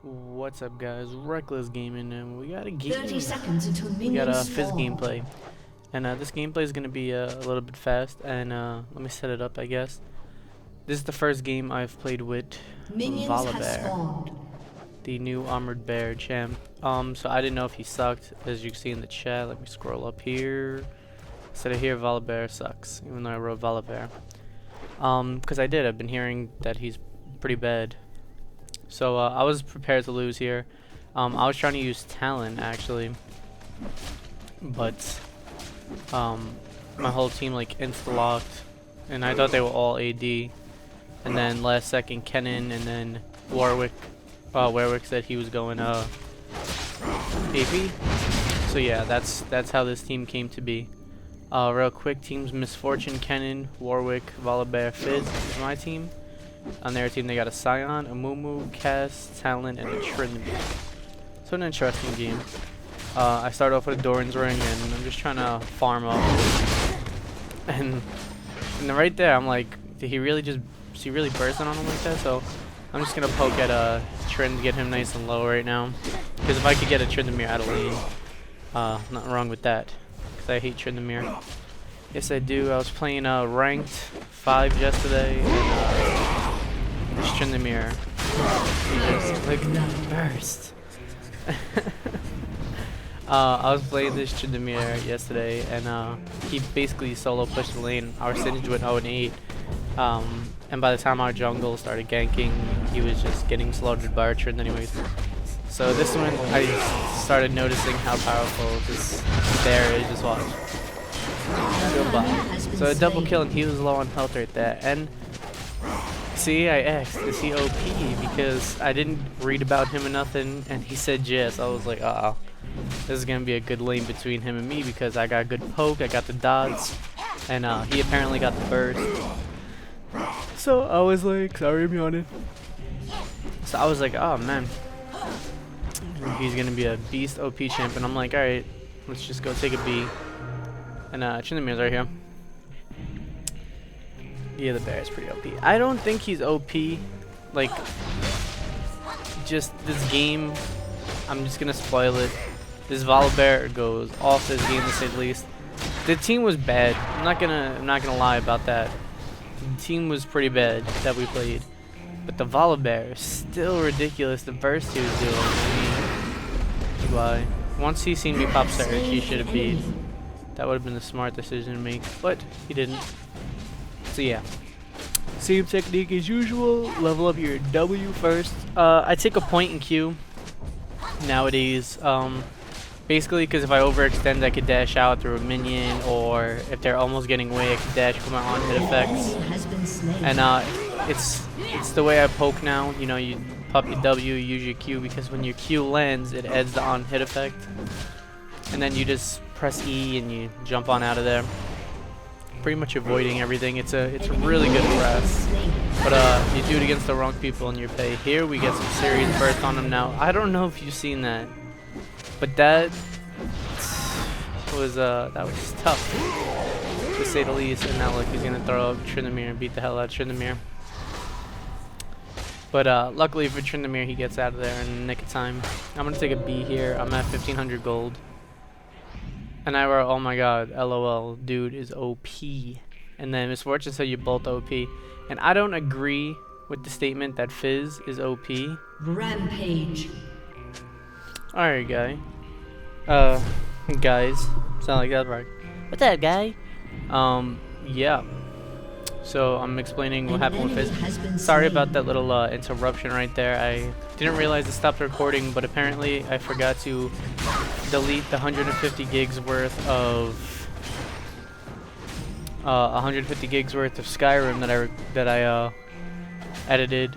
What's up, guys? Reckless Gaming, and we got a game. 30 seconds until We got a minions Fizz spawn. gameplay, and this gameplay is gonna be a little bit fast. And let me set it up, I guess. This is the first game I've played with Minions have volibear, spawned. the new armored bear champ. So I didn't know if he sucked, as you can see in the chat. Let me scroll up here. Instead of here, volibear sucks, even though I wrote volibear. Because I've been hearing that he's pretty bad. So I was prepared to lose here. I was trying to use talent actually, but my whole team like insta-locked, and I thought they were all AD. And then last second, Kennen and then Warwick said he was going AP. So yeah, that's how this team came to be. Real quick, team's Misfortune, Kennen, Warwick, volibear, Fizz is my team. On their team, they got a Scion, a Mumu, Cass, Talon, and a Trinity. So an interesting game. I start off with a Doran's Ring, and I'm just trying to farm up. And right there, I'm like, did he really bursting on him like that? So I'm just gonna poke at Trin to get him nice and low right now. Because if I could get a Tryndamere out of lane, nothing wrong with that. Because I hate Tryndamere. Yes, I do. I was playing ranked 5 yesterday, and this Tryndamere, he just like burst. I was playing this Tryndamere yesterday, and he basically solo pushed the lane. Our Singed went 0 and 8, and by the time our jungle started ganking, he was just getting slaughtered by our Trynd anyways. So this one, I started noticing how powerful this bear is. Just watch. Goodbye. So a double kill, and he was low on health right there. And see, I asked, is he OP? Because I didn't read about him or nothing, and he said yes. I was like, uh-oh. This is going to be a good lane between him and me because I got good poke, I got the dots, and he apparently got the burst. So I was like, sorry, I'm yawning. So I was like, oh man, he's going to be a beast OP champ, and I'm like, alright, let's just go take a B. And Tryndamere's right here. Yeah, the bear is pretty OP. I don't think he's OP. Like, just this game, I'm just gonna spoil it. This volibear goes off this game to say the least. The team was bad. I'm not gonna lie about that. The team was pretty bad that we played, but the volibear is still ridiculous. The burst he was doing. I mean, why? Once he seen me pop surge, he should have beat. That would have been the smart decision to make, but he didn't. So yeah, same technique as usual. Level up your W first. I take a point in Q nowadays. Basically, because if I overextend, I could dash out through a minion, or if they're almost getting away, I could dash for my on-hit effects. And it's the way I poke now. You know, you pop your W, use your Q, because when your Q lands, it adds the on-hit effect, and then you just press E and you jump on out of there. Pretty much avoiding everything. It's a really good press, but you do it against the wrong people and you pay. Here we get some serious burst on him now. I don't know if you've seen that, but that was tough to say the least. And now look, he's gonna throw up Tryndamere and beat the hell out of Tryndamere. But luckily for Tryndamere, he gets out of there in the nick of time. I'm gonna take a B here. I'm at 1500 gold. And I wrote, oh my god, LOL, dude is OP. And then Misfortune said you're both OP. And I don't agree with the statement that Fizz is OP. Rampage. Alright, guy. Guys. Sound like that, right? What's up, guy? Yeah. So I'm explaining what happened with Fizz. Sorry about that little interruption right there. I didn't realize it stopped recording, but apparently I forgot to delete the 150 gigs worth of 150 gigs worth of Skyrim that I edited,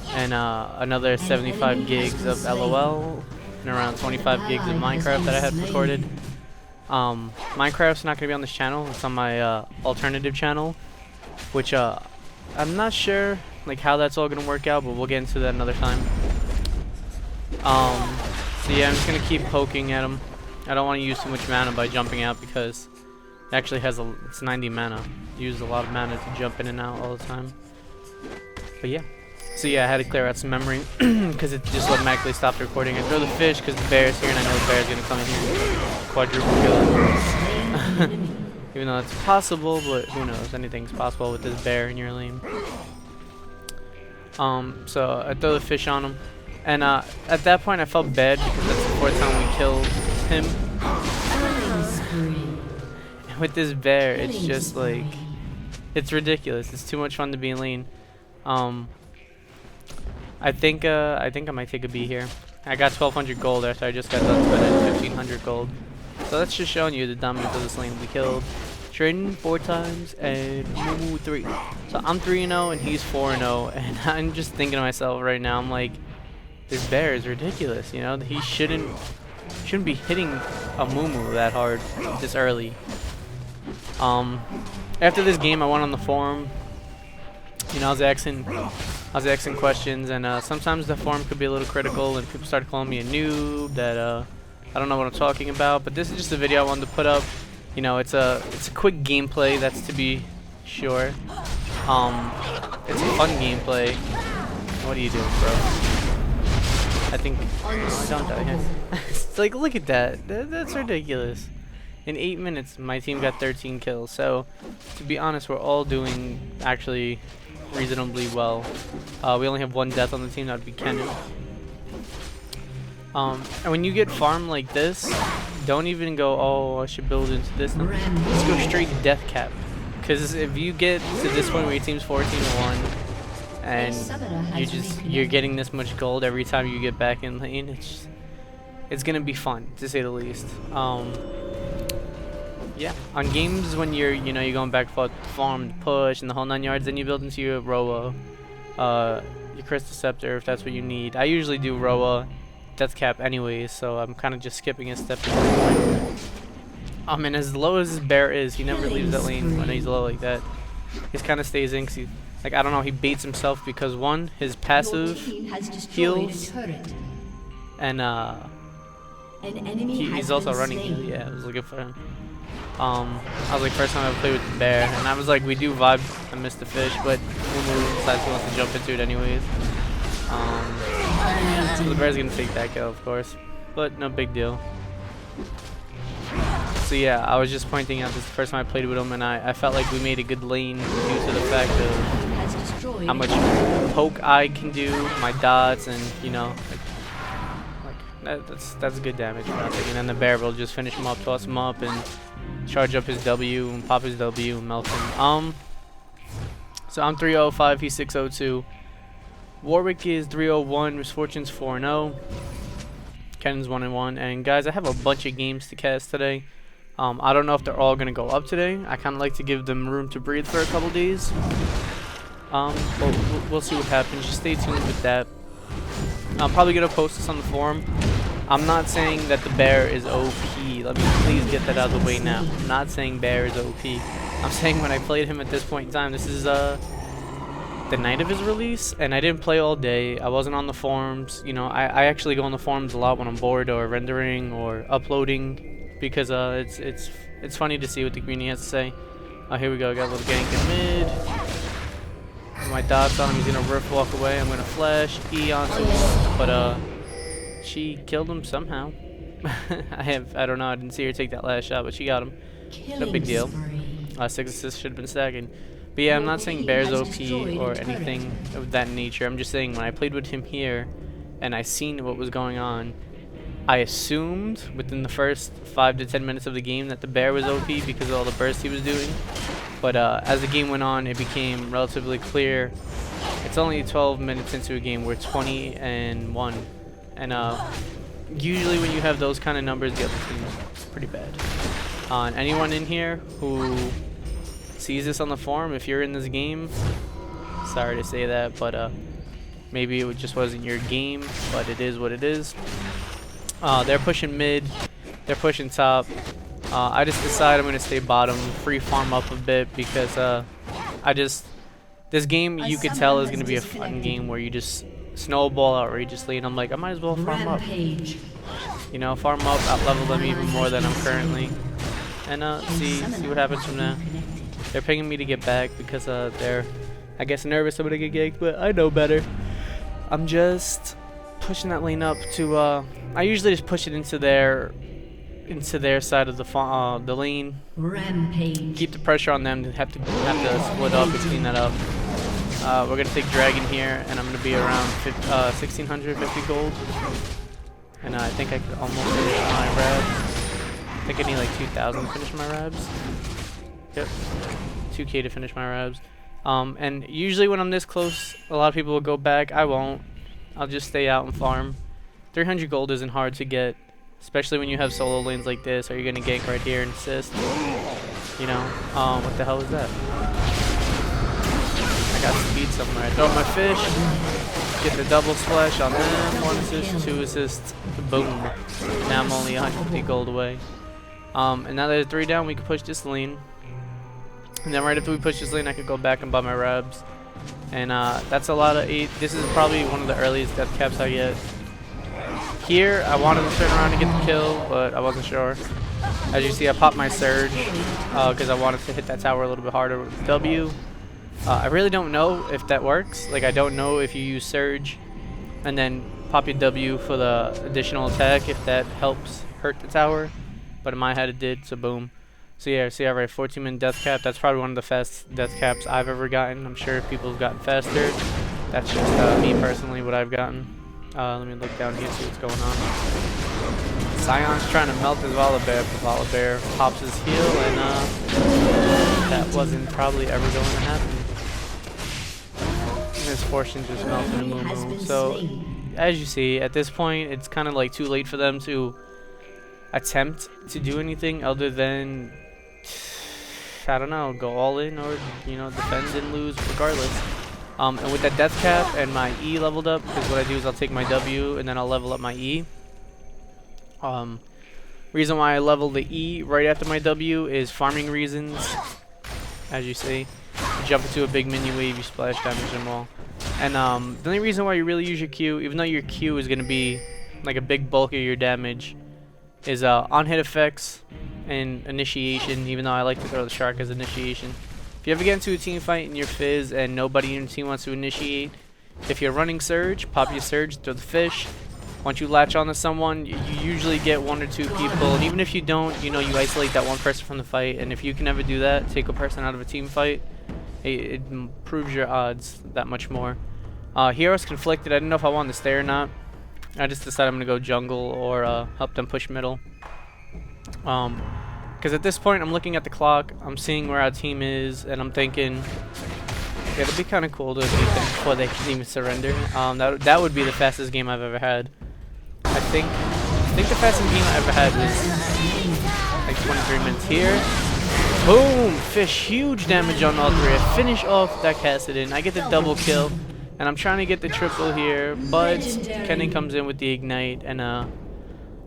and another 75 gigs of LOL, and around 25 gigs of Minecraft that I had recorded. Minecraft's not gonna be on this channel. It's on my alternative channel, which I'm not sure like how that's all gonna work out, but we'll get into that another time. So yeah, I'm just gonna keep poking at him. I don't want to use too much mana by jumping out because it actually has it's 90 mana. You use a lot of mana to jump in and out all the time. But yeah, So yeah, I had to clear out some memory because it just automatically stopped recording. I throw the fish because the bear's here and I know the bear's gonna come in here and quadruple kill it. Even though it's possible, but who knows? Anything's possible with this bear in your lane. So I throw the fish on him, and at that point I felt bad because that's the fourth time we killed him. And with this bear, it's just like, it's ridiculous. It's too much fun to be in lane. I think I might take a B here. I got 1,200 gold after I just got done spending 1,500 gold. So that's just showing you the dominance of this lane. We killed Trident 4 times and Mumu 3. So I'm 3-0 and he's 4-0, and I'm just thinking to myself right now, I'm like, this bear is ridiculous, you know? He shouldn't be hitting a Mumu that hard this early. After this game I went on the forum. You know, I was asking questions, and sometimes the forum could be a little critical, and people started calling me a noob, that I don't know what I'm talking about. But this is just a video I wanted to put up. You know, it's a quick gameplay, that's to be sure. It's a fun gameplay. What are you doing, bro? I think don't die here. It's like, look at that. That's ridiculous. In 8 minutes, my team got 13 kills. So, to be honest, we're all doing actually reasonably well. We only have 1 death on the team, that would be Kennen. And when you get farmed like this, don't even go, oh, I should build into this. No. Let's go straight death cap. Because if you get to this point where your team's 14-1, and you're getting this much gold every time you get back in lane, it's gonna be fun, to say the least. Yeah, on games when you're going back for farm, push, and the whole 9 yards, then you build into your Roa, your Crystal Scepter if that's what you need. I usually do Roa, Death Cap anyways, so I'm kind of just skipping a step. And as low as this bear is, he never leaves that lane when he's low like that. He kind of stays in, 'cause he, like, I don't know, he baits himself because one, his passive heals, and he's also running heal. Yeah, I was looking for him. I was like, first time I played with the bear, and I was like, we do vibe. I missed the fish, but Mumu decides he wants to jump into it anyways. So the bear's gonna take that kill, of course, but no big deal. So yeah, I was just pointing out this is the first time I played with him, and I felt like we made a good lane due to the fact of how much poke I can do, my dots, and you know, that's good damage. And then the bear will just finish him up, toss him up, and charge up his W and pop his W and melt him. So I'm 305, he's 602. Warwick is 301, Misfortune's 4-0. Kennen's 1-1. And guys, I have a bunch of games to cast today. I don't know if they're all gonna go up today. I kind of like to give them room to breathe for a couple days. But we'll see what happens. Just stay tuned with that. I'm probably gonna post this on the forum. I'm not saying that the bear is OP. Let me please get that out of the way now. I'm not saying bear is OP. I'm saying when I played him at this point in time, this is the night of his release, and I didn't play all day. I wasn't on the forums. You know, I actually go on the forums a lot when I'm bored or rendering or uploading, because it's funny to see what the community has to say. Here we go. Got a little gank in mid. My dots on him. He's gonna riff walk away. I'm gonna flash E onto him, but she killed him somehow. I don't know, I didn't see her take that last shot, but she got him. No big deal. 6 assists should have been stacking. But yeah, I'm not saying bear's OP or anything of that nature. I'm just saying when I played with him here and I seen what was going on, I assumed within the first 5 to 10 minutes of the game that the bear was OP because of all the bursts he was doing. But as the game went on, it became relatively clear. It's only 12 minutes into a game. We're 20-1. And usually when you have those kind of numbers, the other team is pretty bad. And anyone in here who sees this on the forum, if you're in this game, sorry to say that, but maybe it just wasn't your game, but it is what it is. They're pushing mid, they're pushing top. I just decided I'm going to stay bottom, free farm up a bit, because this game you could tell is going to be a fun game where you just snowball outrageously, and I'm like, I might as well farm up. You know, farm up, out-level them even more than I'm currently, and see what happens from there. They're pinging me to get back because they're, I guess, nervous I'm gonna get ganked, but I know better. I'm just pushing that lane up to I usually just push it into their side of the lane. Rampage. Keep the pressure on them to have to split up and clean that up. We're gonna take dragon here, and I'm gonna be around 1650 gold. And I think I could almost finish my rabs. I think I need like 2,000 to finish my rabs. Yep, 2k to finish my rabs. And usually when I'm this close, a lot of people will go back. I won't. I'll just stay out and farm. 300 gold isn't hard to get, especially when you have solo lanes like this, or you're gonna gank right here and assist. You know, what the hell is that? I got speed somewhere. I throw my fish, get the double splash on them, 1 assist, 2 assists, boom. Now I'm only 150 gold away. And now there's 3 down, we can push this lane. And then right after we push this lane, I could go back and buy my rabs. And that's a lot of 8. This is probably one of the earliest death caps I get. Here, I wanted to turn around and get the kill, but I wasn't sure. As you see, I popped my surge because I wanted to hit that tower a little bit harder with W. I really don't know if that works. Like, I don't know if you use surge and then pop your W for the additional attack, if that helps hurt the tower. But in my head, it did, so boom. So yeah, see, I have 14-minute death cap. That's probably one of the fastest death caps I've ever gotten. I'm sure people have gotten faster. That's just me personally, what I've gotten. Let me look down here, see what's going on. Sion's trying to melt his volibear, but volibear pops his heal, and that wasn't probably ever going to happen. Misfortune just melted and moo. So, as you see, at this point, it's kind of like too late for them to attempt to do anything other than, I don't know, go all in or, you know, defend and lose regardless. And with that death cap and my E leveled up, because what I do is I'll take my W and then I'll level up my E. Reason why I level the E right after my W is farming reasons. As you see, you jump into a big minion wave, you splash damage them all. And the only reason why you really use your Q, even though your Q is going to be like a big bulk of your damage, is on hit effects and initiation, even though I like to throw the shark as initiation. If you ever get into a team fight and you're Fizz and nobody in your team wants to initiate, if you're running surge, pop your surge, throw the fish. Once you latch onto someone, you usually get 1 or 2 people, and even if you don't, you know, you isolate that one person from the fight. And if you can ever do that, take a person out of a team fight, it improves your odds that much more. Here I was conflicted. I didn't know if I wanted to stay or not. I just decided I'm gonna go jungle or help them push middle. Because at this point I'm looking at the clock, I'm seeing where our team is, and I'm thinking, yeah, it'd be kind of cool to beat them before they can even surrender. That would be the fastest game I've ever had. I think the fastest game I ever had was like 23 minutes here. Boom! Fish, huge damage on all 3. I finish off that Cassidin. I get the double kill, and I'm trying to get the triple here, but Kennen comes in with the ignite and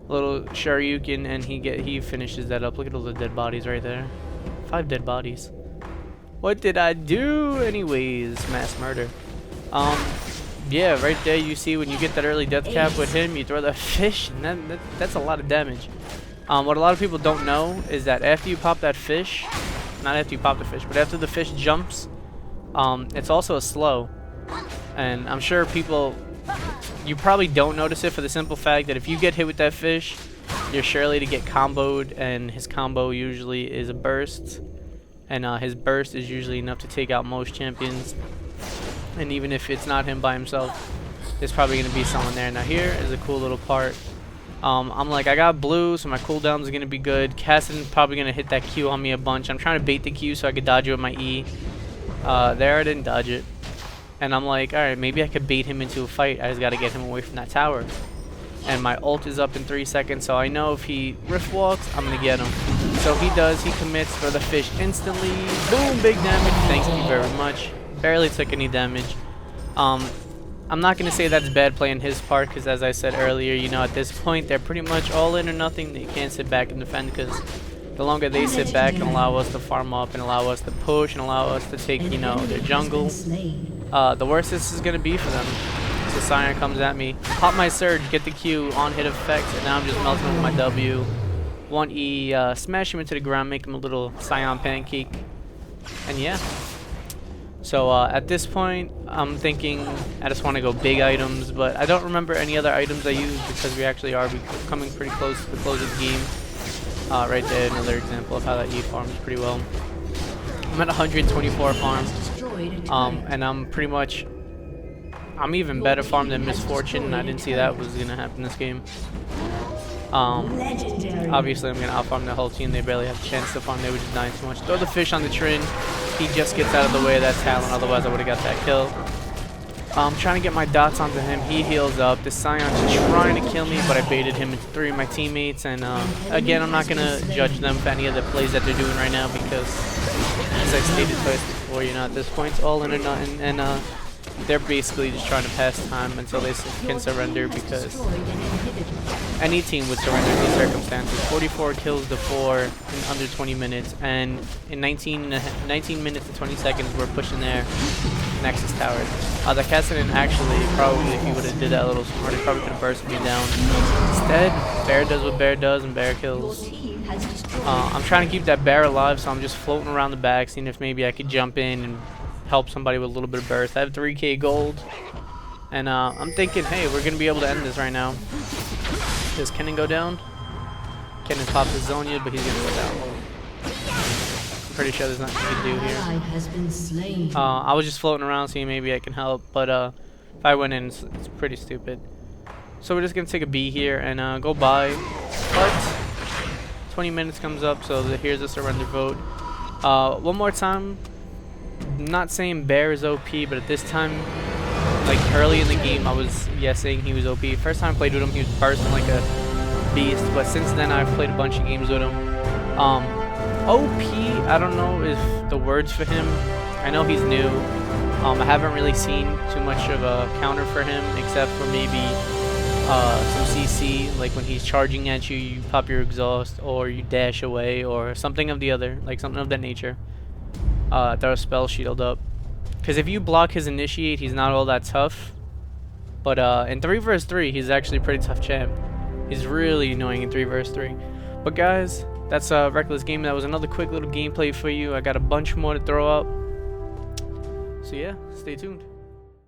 little Shoryuken, and he finishes that up. Look at all the dead bodies right there. 5 dead bodies. What did I do? Anyways, mass murder. Yeah, right there you see when you get that early death cap with him, you throw the fish, and that's a lot of damage. What a lot of people don't know is that after you pop that fish, not after you pop the fish, but after the fish jumps, it's also a slow. And I'm sure you probably don't notice it for the simple fact that if you get hit with that fish, you're surely to get comboed, and his combo usually is a burst. And his burst is usually enough to take out most champions. And even if it's not him by himself, there's probably going to be someone there. Now here is a cool little part. I'm like, I got blue, so my cooldowns are going to be good. Cassidin's probably going to hit that Q on me a bunch. I'm trying to bait the Q so I could dodge it with my E. There, I didn't dodge it. And I'm like, alright, maybe I could bait him into a fight. I just got to get him away from that tower. And my ult is up in 3 seconds, so I know if he rift walks, I'm going to get him. So he does, he commits for the fish instantly. Boom, big damage. Thank you very much. Barely took any damage. I'm not going to say that's bad play on his part, because as I said earlier, you know, at this point, they're pretty much all in or nothing. They can't sit back and defend, because the longer they sit back and allow us to farm up and allow us to push and allow us to take, you know, their jungle, the worse this is going to be for them. So Sion comes at me, pop my surge, get the Q on hit effects, and now I'm just melting him with my W. 1E, smash him into the ground, make him a little Sion pancake. And yeah, So at this point, I'm thinking I just want to go big items, but I don't remember any other items I used because we actually are coming pretty close to the close of the game. Right there, another example of how that E farms pretty well. I'm at 124 farm, and I'm even better farm than Misfortune. I didn't see that was gonna happen this game. Obviously I'm gonna outfarm the whole team. They barely have a chance to farm. They were just dying too much. Throw the fish on the Trin. He just gets out of the way of that talent, otherwise I would have got that kill. I'm trying to get my dots onto him. He heals up. The Scion's trying to kill me, but I baited him into 3 of my teammates. And again, I'm not gonna judge them for any of the plays that they're doing right now because, as I stated twice before, you know, at this point it's all in or nothing, and they're basically just trying to pass time until they can surrender, because any team would surrender in these circumstances. 44 kills to 4 in under 20 minutes, and in 19 minutes and 20 seconds we're pushing their Nexus tower. The Cassidon actually, probably if he would have did that a little smarter, probably could have burst me down. Instead, Bear does what Bear does and Bear kills. I'm trying to keep that Bear alive, so I'm just floating around the back, seeing if maybe I could jump in and help somebody with a little bit of burst. I have 3k gold, and I'm thinking, hey, we're going to be able to end this right now. Does Kennen go down? Kennen pops his Zonia, but he's going to go down. I'm pretty sure there's nothing he can do here. I was just floating around seeing maybe I can help, but if I went in, it's pretty stupid. So we're just going to take a B here and go by. But 20 minutes comes up, so here's a surrender vote. One more time. I'm not saying Bear is OP, but at this time, like early in the game, I was saying he was OP. First time I played with him, he was bursting like a beast, but since then I've played a bunch of games with him. OP, I don't know if the words for him. I know he's new. I haven't really seen too much of a counter for him, except for maybe some CC, like when he's charging at you, you pop your exhaust, or you dash away, or something of the other, like something of that nature. Throw a spell shield up. Because if you block his initiate, he's not all that tough. But in 3 vs 3, he's actually a pretty tough champ. He's really annoying in 3 vs 3. But guys, that's Reckless Gaming. That was another quick little gameplay for you. I got a bunch more to throw up. So yeah, stay tuned.